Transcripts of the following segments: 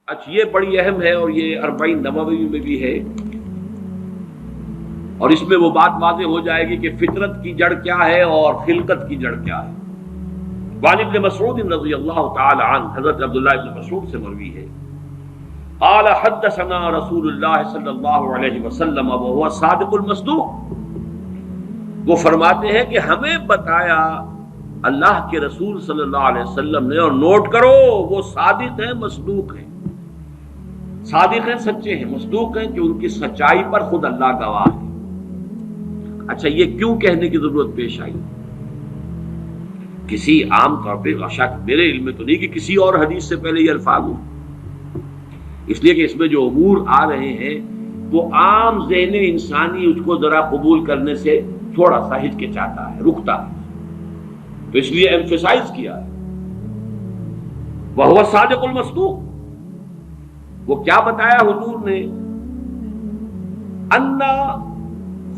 اچھا یہ بڑی اہم ہے اور یہ 40 نووی میں بھی ہے، اور اس میں وہ بات واضح ہو جائے گی کہ فطرت کی جڑ کیا ہے اور خلقت کی جڑ کیا ہے۔ وعن ابن مسعود رضی اللہ تعالی عنہ، حضرت عبداللہ ابن مسعود سے مروی ہے، قال حدثنا رسول اللہ صلی اللہ علیہ وسلم وهو الصادق المصدوق، وہ فرماتے ہیں کہ ہمیں بتایا اللہ کے رسول صلی اللہ علیہ وسلم نے، اور نوٹ کرو وہ صادق ہیں مصدوق ہیں، صادق ہیں سچے ہیں، مصدوق ہیں کہ ان کی سچائی پر خود اللہ گواہ ہے۔ اچھا یہ کیوں کہنے کی ضرورت پیش آئی؟ کسی عام طور پہ شک میرے علم میں تو نہیں کہ کسی اور حدیث سے پہلے یہ الفاظ ہوں، اس لیے کہ اس میں جو امور آ رہے ہیں وہ عام ذہن انسانی اس کو ذرا قبول کرنے سے تھوڑا سا ہچکچاتا ہے، رکتا ہے، تو اس لیے ایمفیسائز کیا ہے وَهُوَ الصَّادِقُ الْمَصْدُوقُ۔ وہ کیا بتایا حضور نے؟ اَنَّ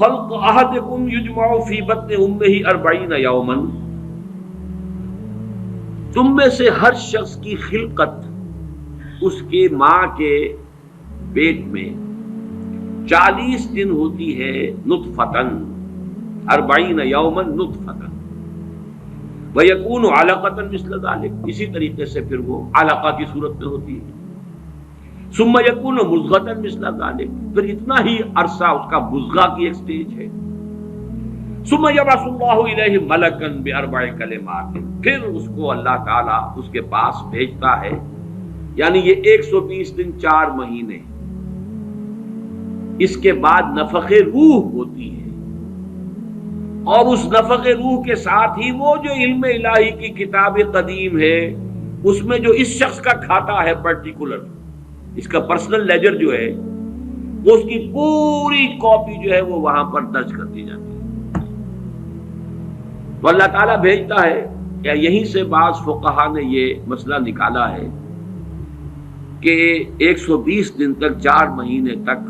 خَلْقَ أَحَدِكُمْ يُجْمَعُ فِي بَطْنِ أُمِّهِ 40 يَوْمًا، تم میں سے ہر شخص کی خلقت اس کے ماں کے پیٹ میں 40 دن ہوتی ہے، نطفتن 40 یوما نطفتن، ویکون علقۃ مثل ذلک، اسی طریقے سے پھر وہ علقہ کی صورت میں ہوتی ہے، ثم یکون مضغۃ مثل ذلک، پھر اتنا ہی عرصہ اس کا مضغہ کی ایک سٹیج ہے، ثم یبعث اللہ الیہ ملکا باربع کلمات، پھر اس کو اللہ تعالیٰ اس کے پاس بھیجتا ہے، یعنی یہ 120 دن 4 مہینے، اس کے بعد نفخ روح ہوتی ہے، اور اس نفخ روح کے ساتھ ہی وہ جو علم الہی کی کتاب قدیم ہے اس میں جو اس شخص کا کھاتا ہے پرٹیکولر، اس کا پرسنل لیجر جو ہے، وہ اس کی پوری کاپی جو ہے وہ وہاں پر درج کر دی جاتی ہے، تو اللہ تعالیٰ بھیجتا ہے۔ کیا یہیں سے بعض فقہا نے یہ مسئلہ نکالا ہے کہ 120 دن تک 4 مہینے تک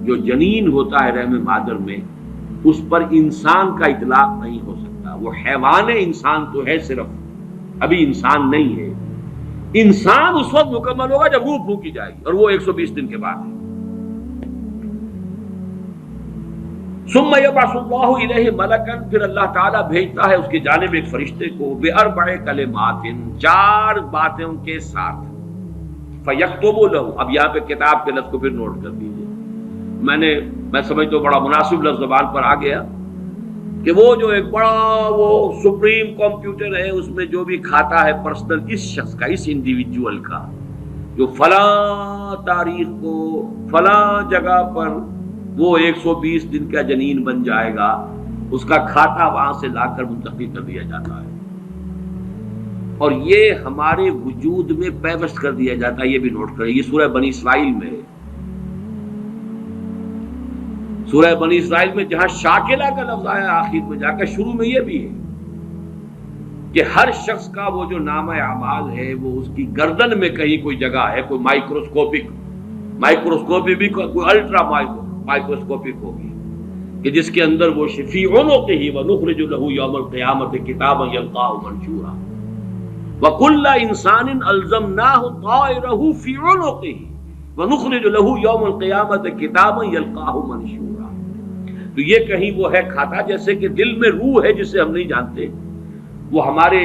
جو جنین ہوتا ہے رحم مادر میں، اس پر انسان کا اطلاق نہیں ہو سکتا، وہ حیوان انسان تو ہے صرف، ابھی انسان نہیں ہے، انسان اس وقت مکمل ہوگا جب روح پھونکی جائے گی، اور وہ 120 دن کے بعد ہے۔ ثم یبعث اللہ الیہ ملکا، پھر اللہ تعالیٰ بھیجتا ہے اس کی جانب ایک فرشتے کو، باربع کلمات، 4 باتوں کے ساتھ، فیکتب لہ، اب یہاں پہ کتاب کے لفظ کو پھر نوٹ کر دیجیے، میں سمجھتا ہوں بڑا مناسب لفظ زبان پر آ گیا کہ وہ جو ایک بڑا وہ سپریم کمپیوٹر ہے، اس میں جو بھی کھاتا ہے پرسنل اس شخص کا، اس انڈیویجول کا، جو فلاں تاریخ کو فلاں جگہ پر وہ 120 دن کا جنین بن جائے گا، اس کا کھاتا وہاں سے لا کر منتقل کر دیا جاتا ہے، اور یہ ہمارے وجود میں پیوست کر دیا جاتا ہے۔ یہ بھی نوٹ کریں، یہ سورہ بنی اسرائیل میں ہے، سورہ بنی اسرائیل میں جہاں شاکلہ کا لفظ آیا آخر میں جا کر، شروع میں یہ بھی ہے کہ ہر شخص کا وہ جو نامہ اعمال ہے وہ اس کی گردن میں کہیں کوئی جگہ ہے، کوئی مائکروسکوپی بھی کوئی الٹرا مائکروسکوپک ہوگی، کہ جس کے اندر وہ فی عنقہ ونخرج لہ یوم القیامۃ کتابا یلقاہ منشورا وکل انسان الزمناہ طائرہ فی عنقہ ونخرج لہ یوم القیامۃ کتابا یلقاہ منشورا۔ تو یہ کہیں وہ ہے کھاتا، جیسے کہ دل میں روح ہے جسے ہم نہیں جانتے، وہ ہمارے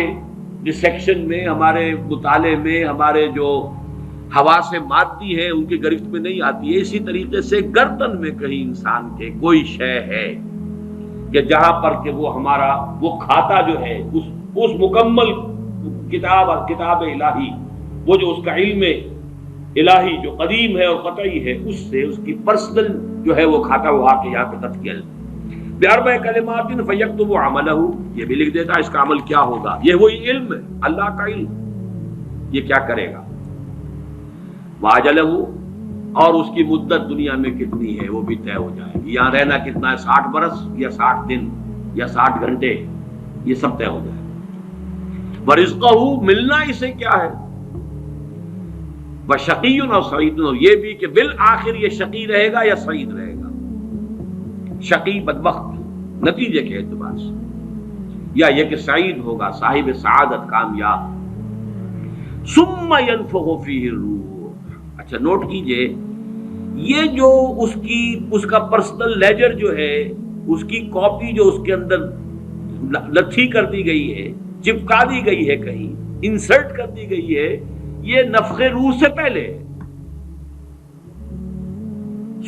ڈسیکشن میں، ہمارے مطالعے میں، ہمارے جو حواس مادی ہے ان کی گرفت میں نہیں آتی ہے، اسی طریقے سے گردن میں کہیں انسان کے کوئی شے ہے کہ جہاں پر کہ وہ ہمارا وہ کھاتا جو ہے اس مکمل کتاب الہی، وہ جو اس کا علم الہی جو قدیم ہے اور قطعی ہے، اس سے اس کی پرسنل جو ہے وہ کھاتا وہ آ کے یہاں پہ خط کیا باربع کلمات فیکتب عملہ، یہ بھی لکھ دیتا ہے اس کا عمل کیا ہوگا، یہ وہی علم ہے، اللہ کا علم، یہ کیا کرے گا، واجلہ، اور اس کی مدت دنیا میں کتنی ہے وہ بھی طے ہو جائے گی، یہاں رہنا کتنا ہے، 60 برس یا 60 دن یا 60 گھنٹے، یہ سب طے ہو جائے گا، ورزقہ، ملنا اسے کیا ہے، وشقی اور سعید، اور یہ بھی کہ بالآخر یہ شقی رہے گا یا سعید رہے گا، شقی بدبخت نتیجے کے اعتبار سے، یا یہ کہ سعید ہوگا صاحب سعادت کامیاب۔ ثم ينفخ فیہ الروح، اچھا نوٹ کیجئے، یہ جو اس کا پرسنل لیجر جو ہے، اس کی کاپی جو اس کے اندر لتھی کر دی گئی ہے، چپکا دی گئی ہے، کہیں انسرٹ کر دی گئی ہے، یہ نفخ روح سے پہلے ہے۔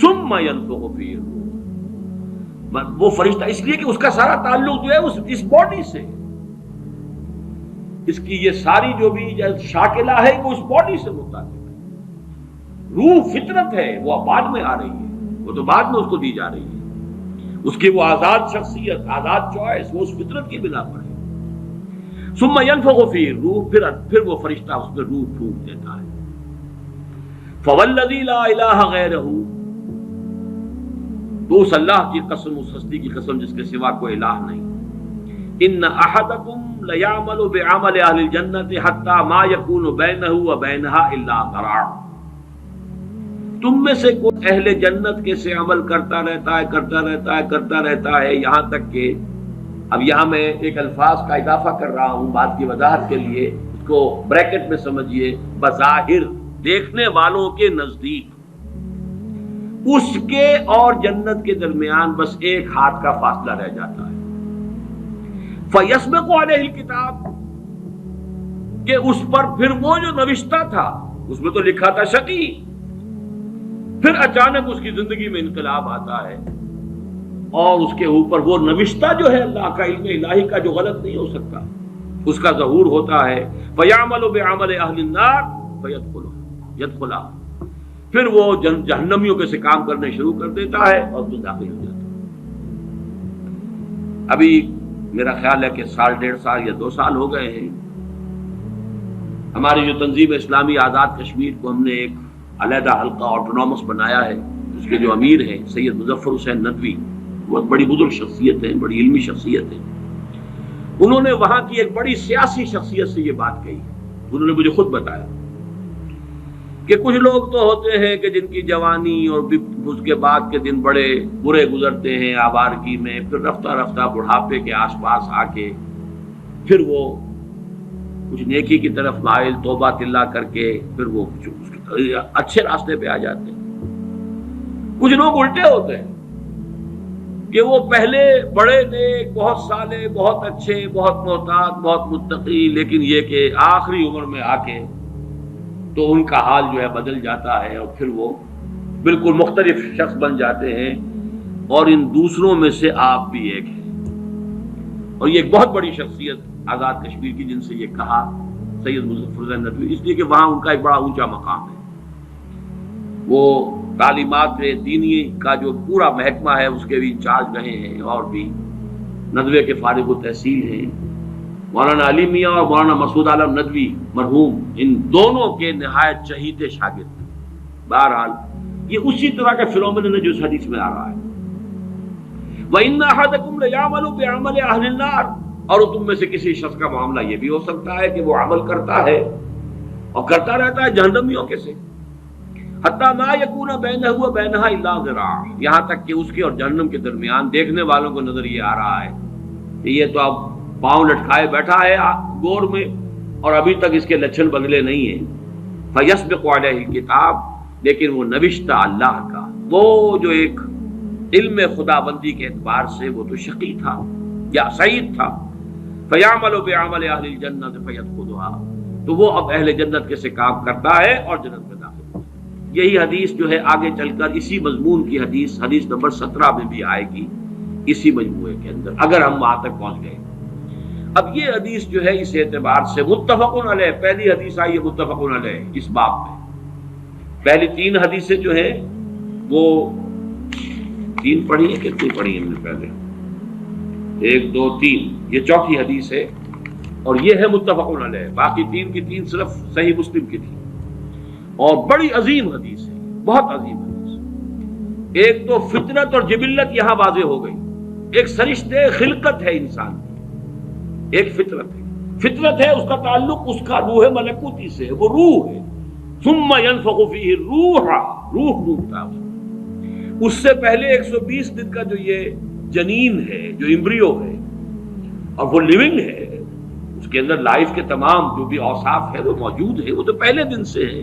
ثم ينفخ فيه الروح، وہ فرشتہ اس لیے کہ اس کا سارا تعلق جو ہے اس باڈی سے، اس کی یہ ساری جو بھی شاکلہ ہے وہ اس باڈی سے متعلق ہے۔ روح فطرت ہے، وہ بعد میں آ رہی ہے، وہ تو بعد میں اس کو دی جا رہی ہے، اس کی وہ آزاد شخصیت، آزاد چوائس، وہ اس فطرت کی بنا پر ہے۔ ثم ينفخ فيه الروح، پھر وہ فرشتہ اس میں روح پھونک دیتا ہے۔ فوالذی لا الہ غیرہ، تو اس اللہ کی قسم، اس ہستی کی قسم جس کے سوا کوئی الہ نہیں، ان احدکم لیعمل بعمل اہل الجنۃ حتی ما یکون بینہ وبینہا الا ذراع، تم میں سے کوئی اہل جنت کے سے عمل کرتا رہتا ہے یہاں تک کہ، اب یہاں میں ایک الفاظ کا اضافہ کر رہا ہوں بات کی وضاحت کے لیے، اس کو بریکٹ میں سمجھیے، بظاہر دیکھنے والوں کے نزدیک اس کے اور جنت کے درمیان بس ایک ہاتھ کا فاصلہ رہ جاتا ہے۔ فَيَسْبِقُ عَلَيْهِ الْكِتَابُ، کہ اس پر پھر وہ جو نوشتہ تھا، اس میں تو لکھا تھا شقی، پھر اچانک اس کی زندگی میں انقلاب آتا ہے اور اس کے اوپر وہ نوشتہ جو ہے اللہ کا علم الہی کا جو غلط نہیں ہو سکتا، اس کا ظہور ہوتا ہے۔ فَيَعْمَلُ بِعَمَلِ أَهْلِ النَّارِ فَيَدْخُلُهَا، پھر وہ جہنمیوں کے سے کام کرنے شروع کر دیتا ہے اور تو داخل ہو جاتا ہے۔ ابھی میرا خیال ہے کہ سال 1.5 سال یا 2 سال ہو گئے ہیں، ہماری جو تنظیم اسلامی آزاد کشمیر کو ہم نے ایک علیحدہ حلقہ آٹونومس بنایا ہے، اس کے جو امیر ہیں سید مظفر حسین ندوی، بہت بڑی بزرگ شخصیت ہے، بڑی علمی شخصیت ہے، انہوں نے وہاں کی ایک بڑی سیاسی شخصیت سے یہ بات کہی۔ انہوں نے مجھے خود بتایا کہ کچھ لوگ تو ہوتے ہیں کہ جن کی جوانی اور اس کے بعد کے دن بڑے برے گزرتے ہیں آوارگی میں، پھر رفتہ رفتہ بڑھاپے کے آس پاس آ کے پھر وہ کچھ نیکی کی طرف مائل، توبہ تلا کر کے پھر وہ اچھے راستے پہ آ جاتے ہیں۔ کچھ لوگ الٹے ہوتے ہیں کہ وہ پہلے بڑے نیک، بہت صالح، بہت اچھے، بہت محتاط، بہت متقی، لیکن یہ کہ آخری عمر میں آ کے تو ان کا حال جو ہے بدل جاتا ہے اور پھر وہ بالکل مختلف شخص بن جاتے ہیں، اور ان دوسروں میں سے آپ بھی ایک ہیں۔ اور یہ ایک بہت بڑی شخصیت آزاد کشمیر کی، جن سے یہ کہا سید مظفر حسین ندوی، اس لیے کہ وہاں ان کا ایک بڑا اونچا مقام ہے، وہ تعلیمات دینی کا جو پورا محکمہ ہے اس کے بھی انچارج رہے ہیں، اور بھی ندوے کے فارغ التحصیل ہیں۔ مولانا علی میاں اور مولانا مسعود عالم ندوی مرحوم، ان دونوں کے نہایت چہیتے شاگرد ہیں۔ بہرحال یہ اسی طرح کا فنومینن ہے جو اس حدیث میں آ رہا ہے۔ وَإِنَّ أَحَدَكُمْ لَيَعْمَلُ بِعَمَلِ أَهْلِ النَّارِ، اور تم میں سے کسی شخص کا معاملہ یہ بھی ہو سکتا ہے کہ وہ عمل کرتا ہے اور کرتا رہتا ہے جہنمیوں کے سے، حتیٰ ما یکون بینہ وبینہا الا ذراع، یہاں تک کہ اس کے اور جہنم کے درمیان دیکھنے والوں کو نظر یہ آ رہا ہے کہ یہ تو اب پاؤں لٹکائے بیٹھا ہے گور میں اور ابھی تک اس کے لچھن بدلے نہیں ہیں۔ فیسبق علیہ الکتاب، لیکن وہ نوشتہ اللہ کا، وہ جو ایک علم خدا بندی کے اعتبار سے وہ تو شقی تھا یا سعید تھا۔ فیعمل بعمل اہل الجنۃ فیدخلها، تو وہ اب اہل جنت کے سے کام کرتا ہے اور جنت میں داخل ہوتا ہے۔ یہی حدیث جو ہے آگے چل کر اسی مضمون کی حدیث نمبر 17 میں بھی آئے گی، اسی مجموعے کے اندر، اگر ہم وہاں تک پہنچ گئے۔ اب یہ حدیث جو ہے اس اعتبار سے متفق علیہ، پہلی حدیث آئی ہے متفق علیہ اس باب میں۔ پہلی 3 حدیثیں جو ہیں وہ 3 پڑھی ہیں، کتنی پڑھی ہیں ہم نے پہلے؟ 1 2 3، یہ چوتھی حدیث ہے اور یہ ہے متفق علیہ، باقی 3 کی 3 صرف صحیح مسلم کی تھی، اور بڑی عظیم حدیث ہے، بہت عظیم حدیث۔ ایک تو فطرت اور جبلت یہاں واضح ہو گئی، ایک سرشتے خلقت ہے انسان کی، ایک فطرت ہے، اس کا تعلق اس کا روح ملکوتی سے، وہ روح ہے۔ ثم ينفخ فيه الروح، روح ڈوبتا ہے اس سے پہلے 120 دن کا جو یہ جنین ہے، جو امبریو ہے اور وہ لیونگ ہے، اس کے اندر لائف کے تمام جو بھی اوصاف ہے وہ موجود ہے، وہ تو پہلے دن سے ہے۔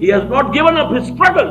he has not given up his struggle,